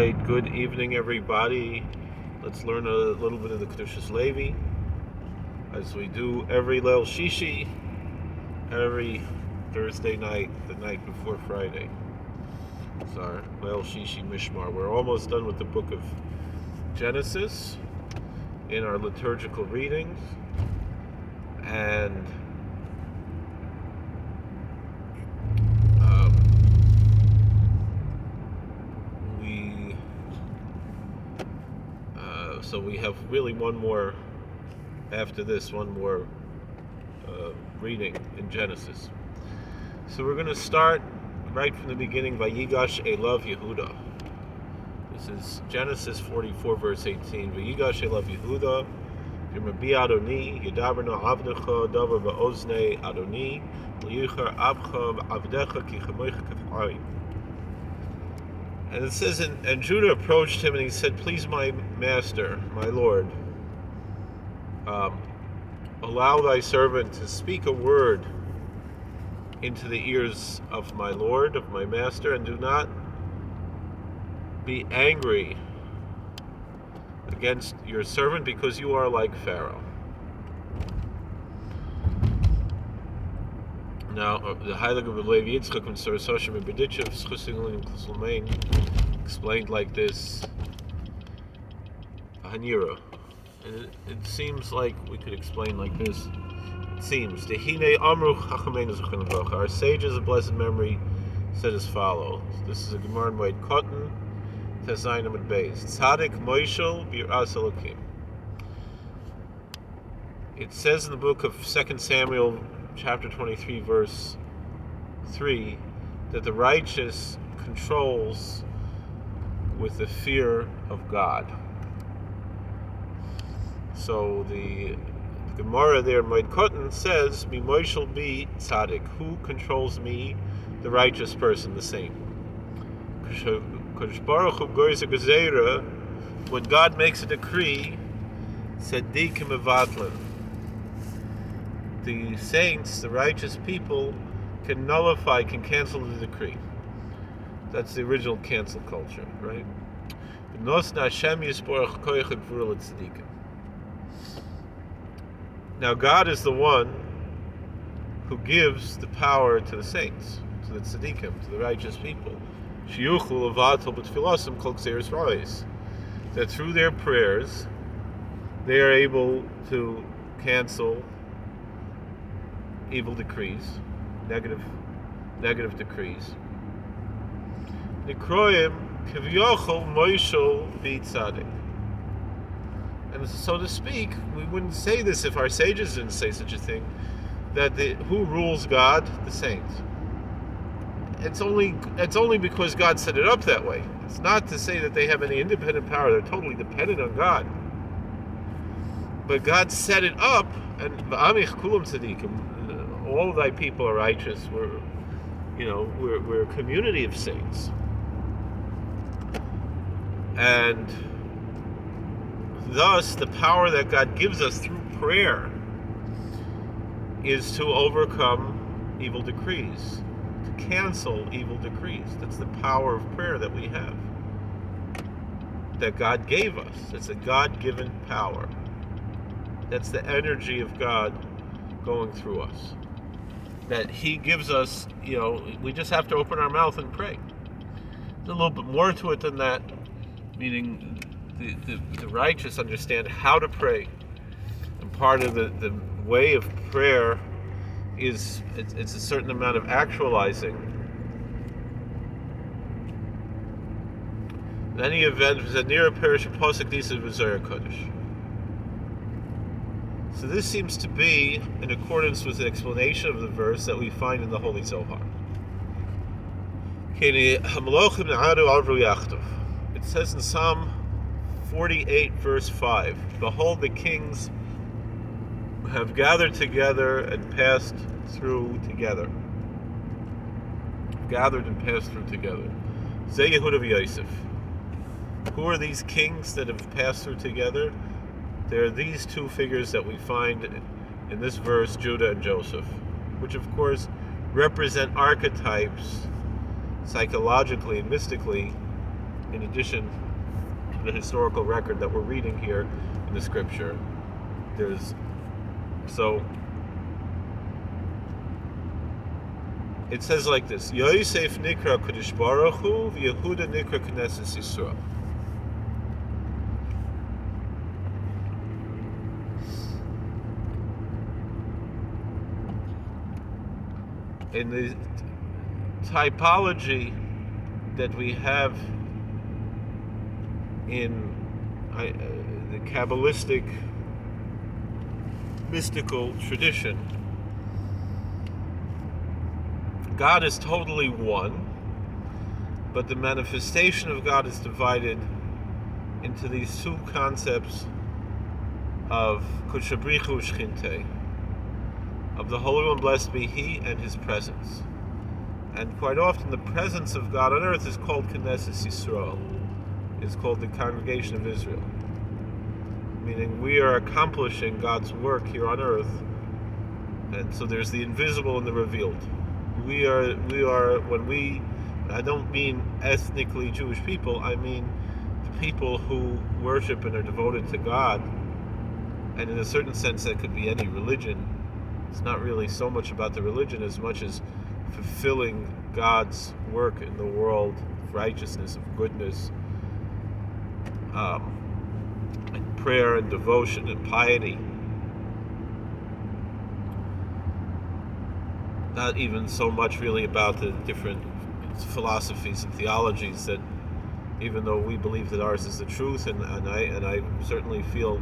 right, good evening, everybody. Let's learn a little bit of the Kedushas Levi, as we do every Leil Shishi, every Thursday night, the night before Friday. It's our Leil Shishi Mishmar. We're almost done with the book of Genesis in our liturgical readings, and so we have really one more reading in Genesis. So we're going to start right from the beginning. Vayigash Elav Yehuda. This is Genesis 44 verse 18. Vayigash Elav Yehuda. Yirmabi Adoni Yedaberno Avdecha Davar Ba'oznei Adoni Liyuchar Abcha Avdecha Ki Chamoicha Kafayim. And it says, and Judah approached him and he said, "Please, my master, my Lord, allow thy servant to speak a word into the ears of my Lord, of my master, and do not be angry against your servant, because you are like Pharaoh." Now, the Heilig of Levi Yitzchak and Sir Soshem and Bedichev explained like this, Hanira. And it seems like we could explain like this. It seems, our sages of blessed memory said as follows. This is a Gemara in Moed Katan, Tezayin and Beis. Tzadik Moishel B'yiras Elokim. It says in the book of 2 Samuel, chapter 23, verse 3, that the righteous controls with the fear of God. So the Gemara there, Moed Katan, says, "Mi moishel bi tzaddik," who controls me, the righteous person, the saint. Kodesh Baruch Hu goyz a gezerah, when God makes a decree, tzaddikim mevatlin. The saints, the righteous people, can nullify, can cancel the decree. That's the original cancel culture, right? Now God is the one who gives the power to the saints, to the tzaddikim, to the righteous people. That through their prayers, they are able to cancel evil decrees, negative decrees. Nikroim kivyochol moishel bi tzaddik. And so to speak, we wouldn't say this if our sages didn't say such a thing, that who rules God? The saints. It's only because God set it up that way. It's not to say that they have any independent power. They're totally dependent on God. But God set it up, and v'amich kulam tzaddikim, all of thy people are righteous. We're a community of saints. And thus, the power that God gives us through prayer is to overcome evil decrees, to cancel evil decrees. That's the power of prayer that we have, that God gave us. It's a God-given power. That's the energy of God going through us, that He gives us. We just have to open our mouth and pray. There's a little bit more to it than that, meaning the righteous understand how to pray, and part of the way of prayer is it's a certain amount of actualizing. In any event, Zanira Perish Posik Disa V'Zohar Kodesh. So this seems to be in accordance with the explanation of the verse that we find in the Holy Zohar. It says in Psalm 48 verse 5, "Behold, the kings have gathered together and passed through together." Gathered and passed through together. Zeh Yehuda v'Yosef. Who are these kings that have passed through together? There are these two figures that we find in this verse, Judah and Joseph, which of course represent archetypes, psychologically and mystically, in addition to the historical record that we're reading here in the scripture. It says like this: Yosef nikra Kedush Baruch Hu, v'Yehuda nikra Knesset Yisrael. In the typology that we have in the Kabbalistic mystical tradition, God is totally one, but the manifestation of God is divided into these two concepts of Kushabrichu Shchinte, of the Holy One, blessed be He, and His presence. And quite often the presence of God on earth is called Knesset Yisrael, is called the congregation of Israel, meaning we are accomplishing God's work here on earth. And so there's the invisible and the revealed. We are I don't mean ethnically Jewish people, I mean the people who worship and are devoted to God. And in a certain sense that could be any religion. It's not really so much about the religion as much as fulfilling God's work in the world of righteousness, of goodness, and prayer and devotion and piety. Not even so much really about the different philosophies and theologies that, even though we believe that ours is the truth, and I certainly feel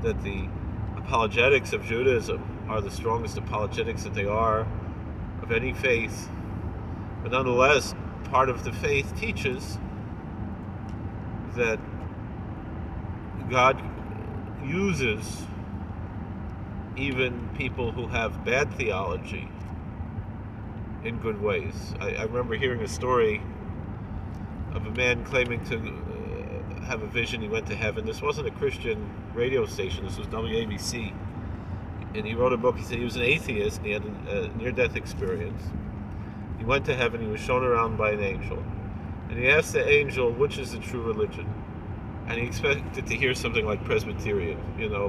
that the apologetics of Judaism are the strongest apologetics that they are of any faith, but nonetheless, part of the faith teaches that God uses even people who have bad theology in good ways. I remember hearing a story of a man claiming to have a vision. He went to heaven. This wasn't a Christian radio station. This was WABC. And he wrote a book. He said he was an atheist and he had a near-death experience. He went to heaven. He was shown around by an angel. And he asked the angel, which is the true religion? And he expected to hear something like Presbyterian,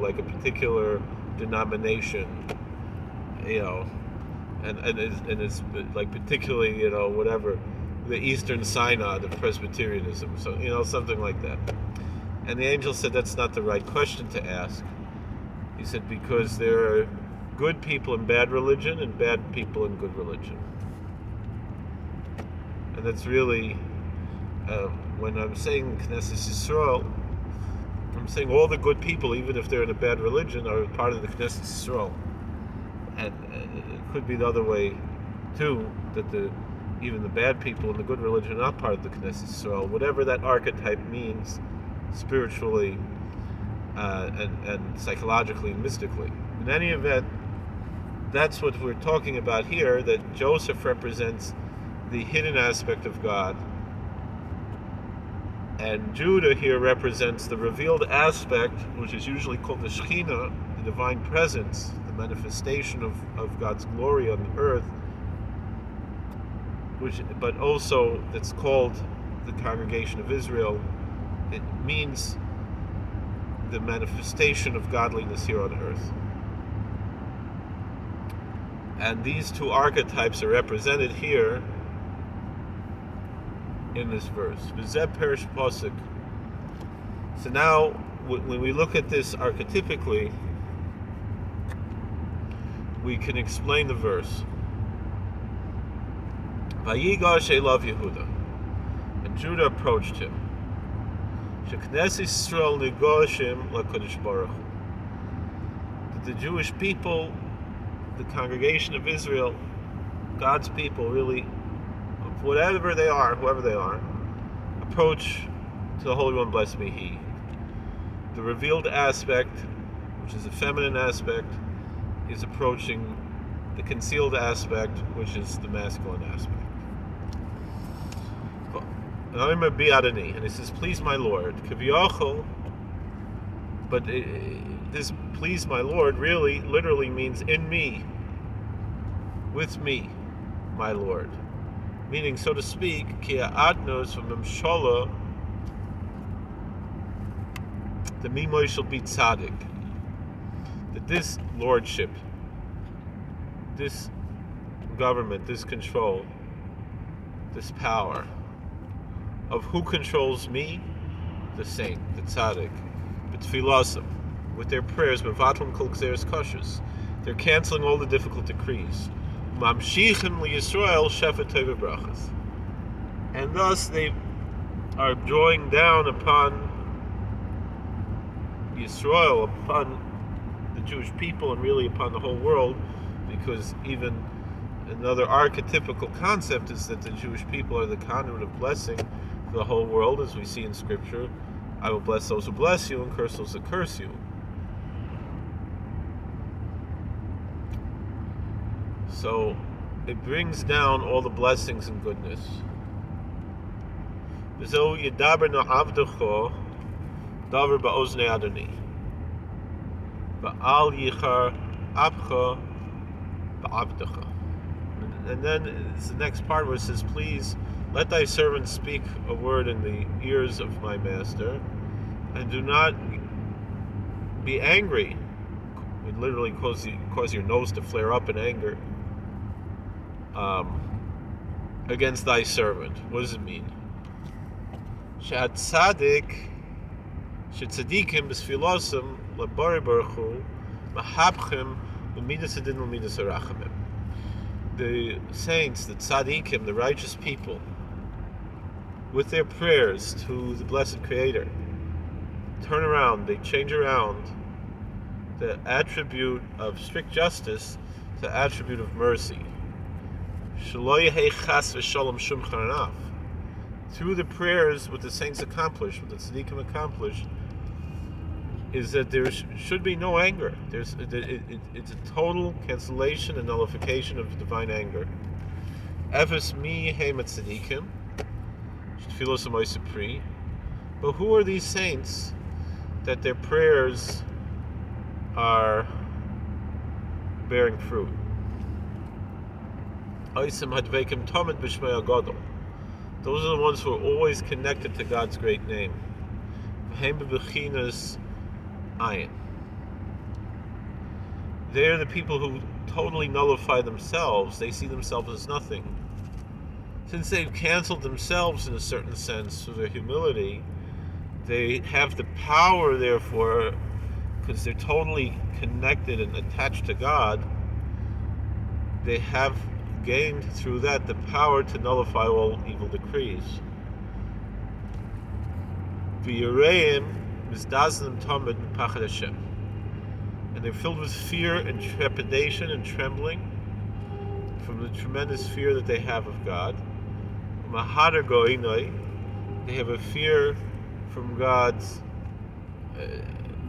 like a particular denomination, and it's like particularly, whatever, the Eastern Synod of Presbyterianism, so, something like that. And the angel said that's not the right question to ask. He said, because there are good people in bad religion and bad people in good religion. And that's really, when I'm saying Knesset Yisrael, I'm saying all the good people, even if they're in a bad religion, are part of the Knesset Yisrael. And it could be the other way too, that even the bad people in the good religion are not part of the Kedushas. So whatever that archetype means, spiritually and psychologically and mystically. In any event, that's what we're talking about here, that Joseph represents the hidden aspect of God, and Judah here represents the revealed aspect, which is usually called the Shekhinah, the divine presence, the manifestation of God's glory on the earth, but also it's called the congregation of Israel. It means the manifestation of godliness here on earth. And these two archetypes are represented here in this verse. V'zeh perish posuk. So now, when we look at this archetypically, we can explain the verse. Vayigash elav Yehuda, and Judah approached him. Sheknes Yisrael negoshim laKadosh Baruch Hu. The Jewish people, the congregation of Israel, God's people, really, whatever they are, whoever they are, approach to the Holy One, blessed be He. The revealed aspect, which is the feminine aspect, is approaching the concealed aspect, which is the masculine aspect. And he says, please my Lord. But this please my Lord really literally means in me, with me, my Lord. Meaning, so to speak, Kia Adnos from Memshola the Mimoy shall be tzaddik. That this lordship, this government, this control, this power of who controls me, the saint, the tzaddik, but tfilasim, with their prayers, mevatlum kol gzeres kashus, they're canceling all the difficult decrees. Mamshichim li Yisrael shefet teva brachas, and thus they are drawing down upon Yisrael, upon the Jewish people, and really upon the whole world, because even another archetypical concept is that the Jewish people are the conduit of blessing for the whole world, as we see in Scripture. I will bless those who bless you and curse those who curse you. So it brings down all the blessings and goodness. V'zo yedaber no avdecho davar ba'oznei Adoni va'al yichar abcha ba'avdecha. And then it's the next part where it says, please let thy servant speak a word in the ears of my master, and do not be angry. It literally cause your nose to flare up in anger against thy servant. What does it mean? She'atzadikim b'sfilosim labari baruch hu mahabchim b'midas adin u'midas harachamim. The saints, the tzaddikim, the righteous people, with their prayers to the blessed Creator, turn around, they change around the attribute of strict justice to the attribute of mercy. Through the prayers, what the saints accomplish, what the tzaddikim accomplish, is that there should be no anger. It's a total cancellation and nullification of divine anger. Efes mi heim tzaddikim, tfilos amoyse pri. But who are these saints that their prayers are bearing fruit? Oisem hadveikim tomid b'shmei agadol. Those are the ones who are always connected to God's great name. V'heim b'bechinas ayin. They're the people who totally nullify themselves. They see themselves as nothing. Since they've canceled themselves in a certain sense through their humility, they have the power, therefore, because they're totally connected and attached to God, they have gained through that the power to nullify all evil decrees. And they're filled with fear and trepidation and trembling from the tremendous fear that they have of God. They have a fear from God's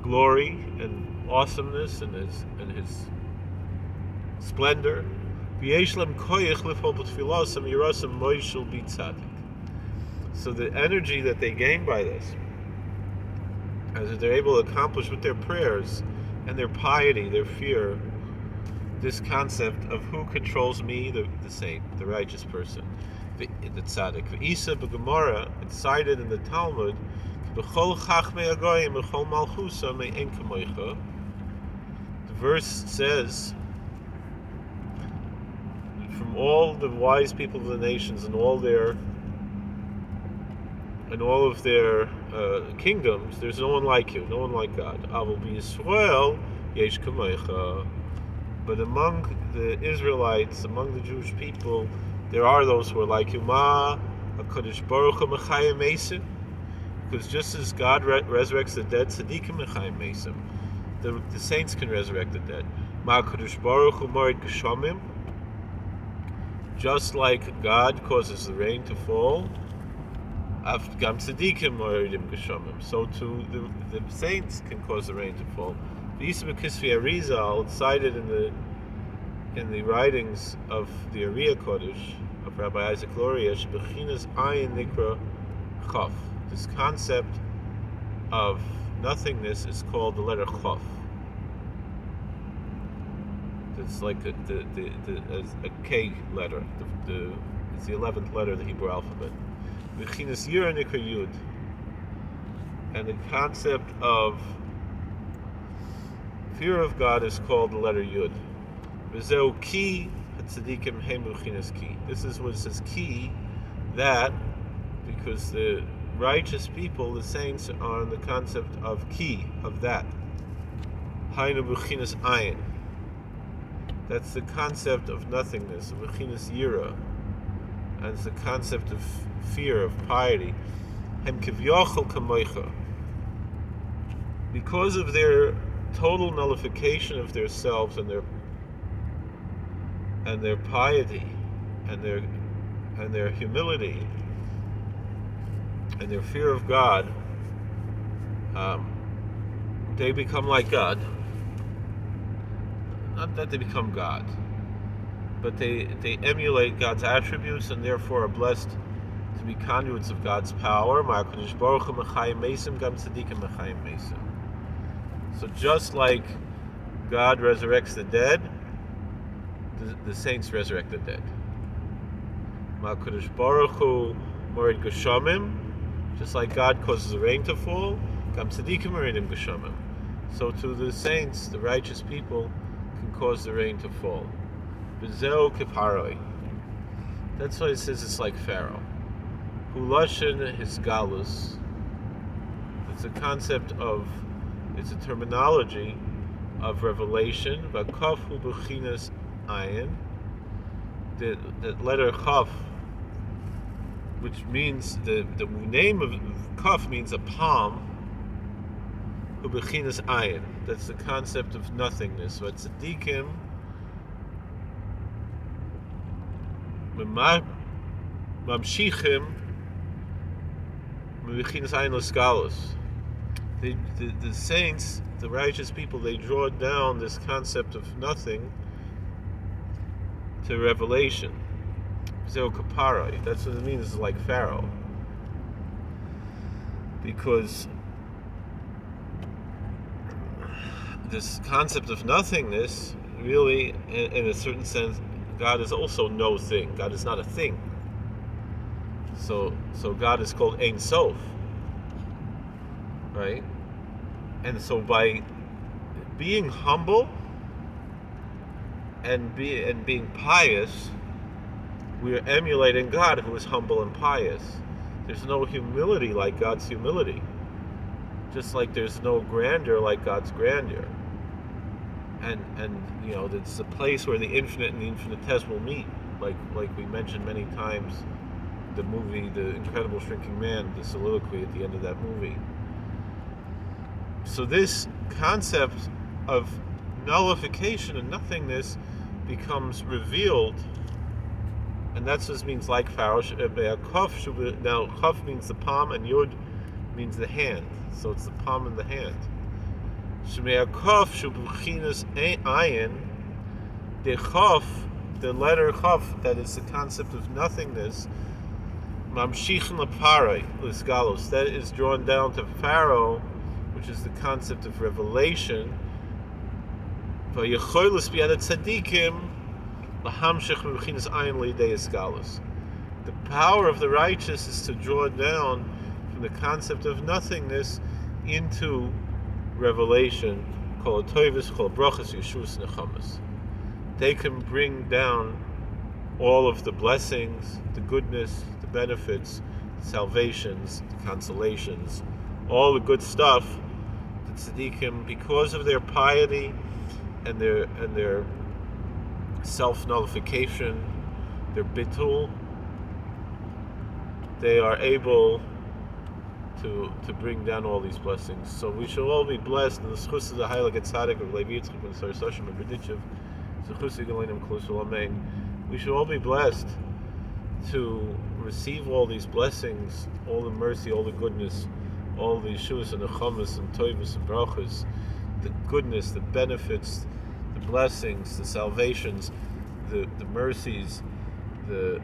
glory and awesomeness and his splendor. So the energy that they gain by this, as they're able to accomplish with their prayers and their piety, their fear, this concept of who controls me, the saint, the righteous person, the tzaddik. V'isa b'Gemara, it's cited in the Talmud, the verse says, from all the wise people of the nations and all of their kingdoms, there's no one like you, no one like God. Aval b'Yisrael yesh kamecha. But among the Israelites, among the Jewish people, there are those who are like you. Ma HaKadosh Baruch Hu mechayim mesim. Because just as God resurrects the dead, tzaddikim mechayim mesim, the saints can resurrect the dead. Ma HaKadosh Baruch Hu morid geshamim. Just like God causes the rain to fall, gam tzaddikim moridim geshamim. So too the saints can cause the rain to fall. It's cited in the writings of the Ariya Kodesh of Rabbi Isaac Luria, Shebechinas ayin nikra chaf. This concept of nothingness is called the letter chaf. It's like a K letter. It's the 11th letter of the Hebrew alphabet. Bechinas yira nikra yud. And the concept of fear of God is called the letter Yud. V'zeu ki hatzadikim hem b'chinas ki. This is what it says, ki, that, because the righteous people, the saints, are in the concept of ki, of that. Hainu b'chinas ayin. That's the concept of nothingness, of b'chinas yira. And it's the concept of fear, of piety. Hem kivyochel kamoicha. Because of their total nullification of themselves and their piety and their humility and their fear of God, they become like God. Not that they become God, but they emulate God's attributes and therefore are blessed to be conduits of God's power. So just like God resurrects the dead, the saints resurrect the dead. Just like God causes the rain to fall, so to the saints, the righteous people, can cause the rain to fall. That's why it says it's like Pharaoh. Hulashin his galus. It's a concept of, it's a terminology of revelation. Vakaf hu b'chinas ayin. The letter Chaf, which means the name of Kaf means a palm. Hu b'chinas ayin. That's the concept of nothingness. So it's tzadikim. Mamshichim. The saints, the righteous people, they draw down this concept of nothing to revelation. Zeo kapara. That's what it means. It's like Pharaoh, because this concept of nothingness, really, in a certain sense, God is also no thing. God is not a thing. So God is called Ein Sof, right? And so by being humble and being pious, we are emulating God, who is humble and pious. There's no humility like God's humility, just like there's no grandeur like God's grandeur. And you know, it's a place where the infinite and the infinitesimal meet, like we mentioned many times. The movie, The Incredible Shrinking Man, the soliloquy at the end of that movie. So this concept of nullification and nothingness becomes revealed, and that's what it means like Pharaoh. Now, Chaf means the palm, and Yud means the hand. So it's the palm and the hand. The Chaf, the letter Chaf, that is the concept of nothingness, that is drawn down to Pharaoh, which is the concept of revelation. The power of the righteous is to draw down from the concept of nothingness into revelation. They can bring down all of the blessings, the goodness, the benefits, the salvations, the consolations, all the good stuff, the tzaddikim, because of their piety and their self-nullification, their bitul, they are able to bring down all these blessings. So we shall all be blessed in the schus of the Heilige Tzaddik of Levi Yitzchak and Sar Sashim and Berditchev. We should all be blessed to receive all these blessings, all the mercy, all the goodness, all the yeshuas and the chamas and toivus and brachas, the goodness, the benefits, the blessings, the salvations, the mercies, the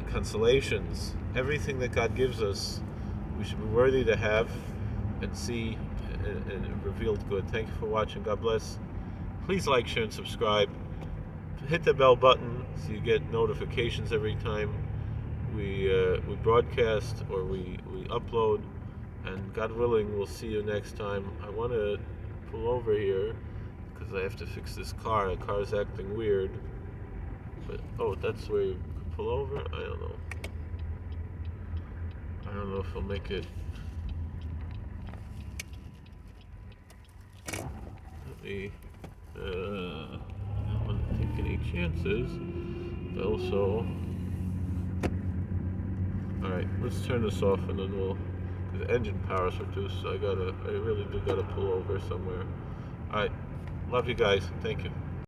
consolations, everything that God gives us, we should be worthy to have and see and revealed good. Thank you for watching. God bless. Please like, share, and subscribe. Hit the bell button so you get notifications every time we broadcast or we upload. And God willing, we'll see you next time. I want to pull over here because I have to fix this car. The car's acting weird. But, oh, that's where you could pull over? I don't know. I don't know if I'll make it. Let me, I don't want to take any chances. But also, alright, let's turn this off and then we'll, because the engine power is reduced, so I really do gotta pull over somewhere. Alright, love you guys. Thank you.